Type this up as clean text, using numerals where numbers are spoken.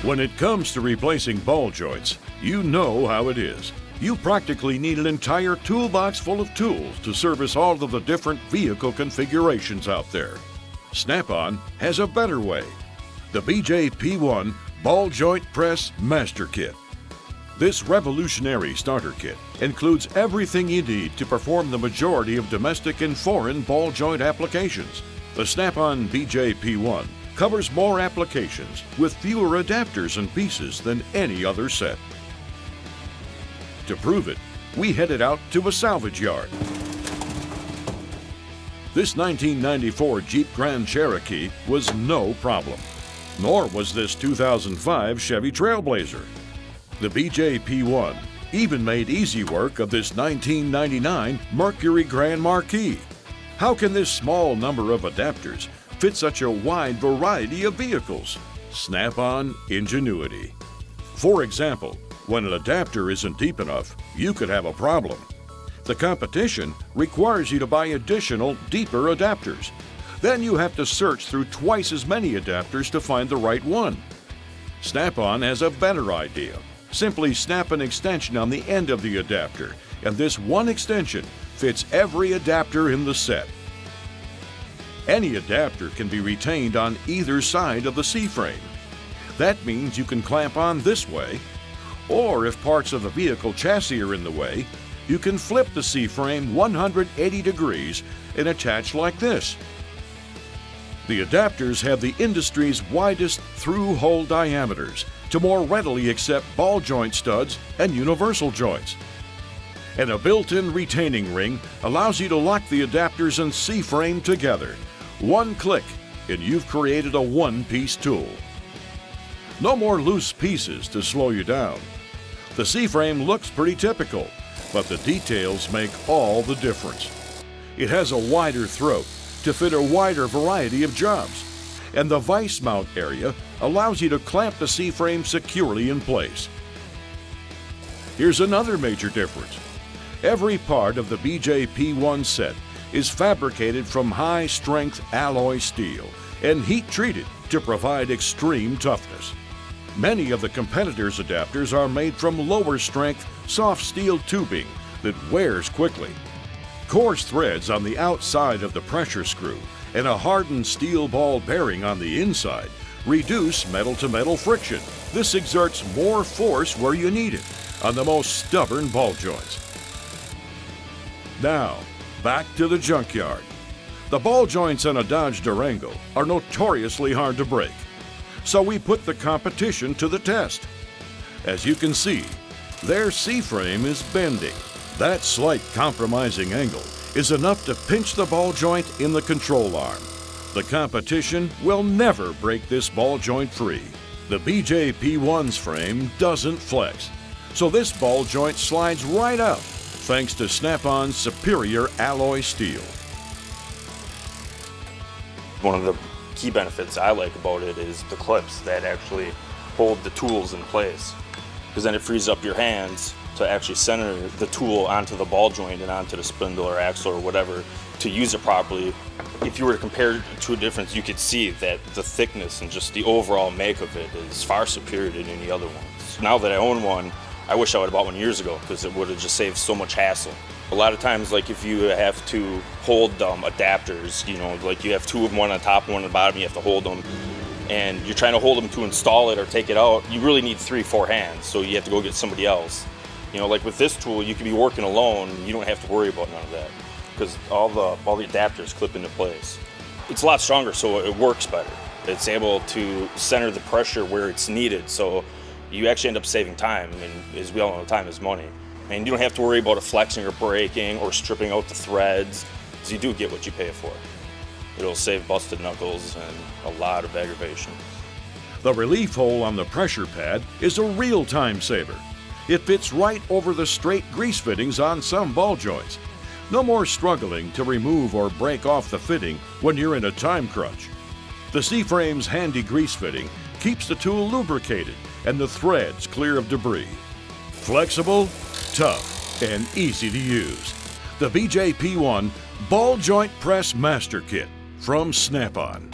When it comes to replacing ball joints, you know how it is. You practically need an entire toolbox full of tools to service all of the different vehicle configurations out there. Snap-on has a better way. The BJP1 Ball Joint Press Master Kit. This revolutionary starter kit includes everything you need to perform the majority of domestic and foreign ball joint applications. The Snap-on BJP1 covers more applications with fewer adapters and pieces than any other set. To prove it, we headed out to a salvage yard. This 1994 Jeep Grand Cherokee was no problem, nor was this 2005 Chevy Trailblazer. The BJP1 even made easy work of this 1999 Mercury Grand Marquis. How can this small number of adapters fit such a wide variety of vehicles? Snap-on ingenuity. For example, when an adapter isn't deep enough, you could have a problem. The competition requires you to buy additional, deeper adapters. Then you have to search through twice as many adapters to find the right one. Snap-on has a better idea. Simply snap an extension on the end of the adapter, and this one extension fits every adapter in the set. Any adapter can be retained on either side of the C-frame. That means you can clamp on this way, or if parts of the vehicle chassis are in the way, you can flip the C-frame 180 degrees and attach like this. The adapters have the industry's widest through-hole diameters to more readily accept ball joint studs and universal joints. And a built-in retaining ring allows you to lock the adapters and C-frame together. One click, and you've created a one-piece tool. No more loose pieces to slow you down. The C-frame looks pretty typical, but the details make all the difference. It has a wider throat to fit a wider variety of jobs, and the vise mount area allows you to clamp the C-frame securely in place. Here's another major difference. Every part of the BJP1 set is fabricated from high-strength alloy steel and heat-treated to provide extreme toughness. Many of the competitors' adapters are made from lower-strength, soft steel tubing that wears quickly. Coarse threads on the outside of the pressure screw and a hardened steel ball bearing on the inside reduce metal-to-metal friction. This exerts more force where you need it, on the most stubborn ball joints. Now, back to the junkyard. The ball joints on a Dodge Durango are notoriously hard to break, so we put the competition to the test. As you can see, their C-frame is bending. That slight compromising angle is enough to pinch the ball joint in the control arm. The competition will never break this ball joint free. The BJP1's frame doesn't flex, so this ball joint slides right out thanks to Snap-on's superior alloy steel. One of the key benefits I like about it is the clips that actually hold the tools in place, because then it frees up your hands to actually center the tool onto the ball joint and onto the spindle or axle or whatever to use it properly. If you were to compare it to a difference, you could see that the thickness and just the overall make of it is far superior to any other ones. Now that I own one, I wish I would have bought one years ago, because it would have just saved so much hassle. A lot of times, like if you have to hold adapters, you know, like you have two of them, one on top and one on the bottom, you have to hold them, and you're trying to hold them to install it or take it out, you really need 3-4 hands, so you have to go get somebody else. You know, like with this tool, you can be working alone, you don't have to worry about none of that, because all the adapters clip into place. It's a lot stronger, so it works better. It's able to center the pressure where it's needed, so you actually end up saving time. I mean, as we all know, time is money. And you don't have to worry about it flexing or breaking or stripping out the threads, because you do get what you pay for. It'll save busted knuckles and a lot of aggravation. The relief hole on the pressure pad is a real time saver. It fits right over the straight grease fittings on some ball joints. No more struggling to remove or break off the fitting when you're in a time crunch. The C-frame's handy grease fitting keeps the tool lubricated and the threads clear of debris. Flexible, tough, and easy to use. The BJP1 Ball Joint Press Master Kit from Snap-on.